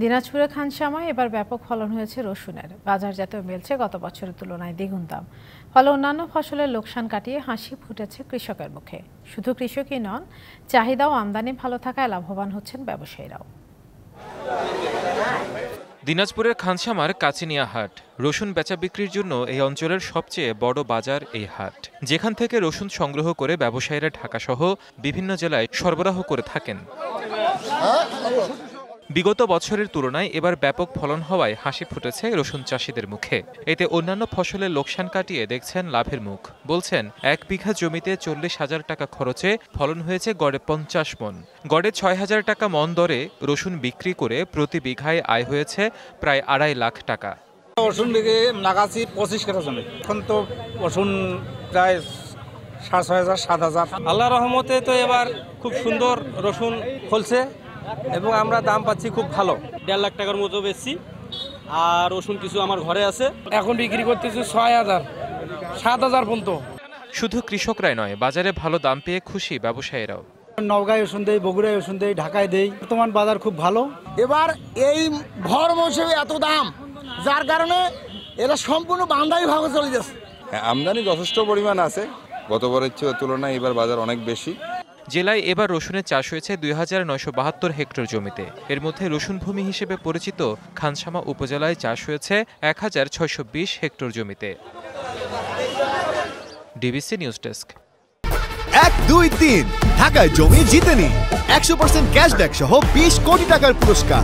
দিনাজপুরের খানসামায় এবার ব্যাপক ফলন হয়েছে রসুনের। বাজারজাতেও মিলছে গত বছরের তুলনায় দ্বিগুণ দাম। ফলে অন্যান্য ফসলের লোকসান কাটিয়ে হাসি ফুটেছে কৃষকের মুখে। শুধু কৃষকই নন, চাহিদা ও আমদানি ভালো থাকায় লাভবান হচ্ছেন ব্যবসায়ীরাও। দিনাজপুরের খানসামার কাচিনিয়া হাট রসুন বেচা বিক্রির জন্য এই অঞ্চলের সবচেয়ে বড় বাজার এই হাট, যেখান থেকে রসুন সংগ্রহ করে ব্যবসায়ীরা ঢাকাসহ বিভিন্ন জেলায় সরবরাহ করে থাকেন। বিগত বছরের তুলনায় এবার ব্যাপক ফলন হওয়ায় হাসি ফুটেছে রসুন চাষিদের মুখে। এতে অন্যান্য ফসলের লোকসান কাটিয়ে দেখছেন লাভের মুখ। বলছেন, ১ বিঘা জমিতে ৪০,০০০ টাকা খরচে ফলন হয়েছে গড়ে ৫০ মণ। গড়ে ৬,০০০ টাকা মণ দরে রসুন বিক্রি করে প্রতি বিঘায় আয় হয়েছে প্রায় ২.৫ লাখ টাকা। রসুন বিঘে লাগাচ্ছি ২৫ কাঠা জমি। এখন তো রসুন প্রায় ৬,০০০ ৭,০০০। আল্লাহ রহমতে তো এবার খুব সুন্দর রসুন ফলছে এবং আমরা দাম পাচ্ছি খুব ভালো। ১.৫ লাখ টাকার মতো বেচছি। আর রসুন কিছু আমার ঘরে আছে, এখন বিক্রি করতেছি ৬,০০০ ৭,০০০ পর্যন্ত। শুধু কৃষকরাই নয়, বাজারে ভালো দাম পেয়ে খুশি ব্যবসায়ীরাও। নওগাঁয় রসুন দেই, বগুড়ায় রসুন দেই, ঢাকায় দেই। বর্তমান বাজার খুব ভালো। এবার এই ভর মৌসুমে এত দাম, যার কারণে এরা সম্পূর্ণ বান্ধাই ভাবে চলে যাচ্ছে। আমদানি যথেষ্ট পরিমাণ আছে, গতবারের তুলনায় এবার বাজার অনেক বেশি। জেলায় এবার রসুনের চাষ হয়েছে ২,৯৭২ হেক্টর জমিতে। এর মধ্যে রসুন ভূমি হিসেবে পরিচিত খানসামা উপজেলায় চাষ হয়েছে ১,৬২০ হেক্টর জমিতে। DBC news desk. ১, ২, ৩ ঢাকায় জমি জিতে নিন ১০০% ক্যাশব্যাক সহ ২০ কোটি টাকার পুরস্কার।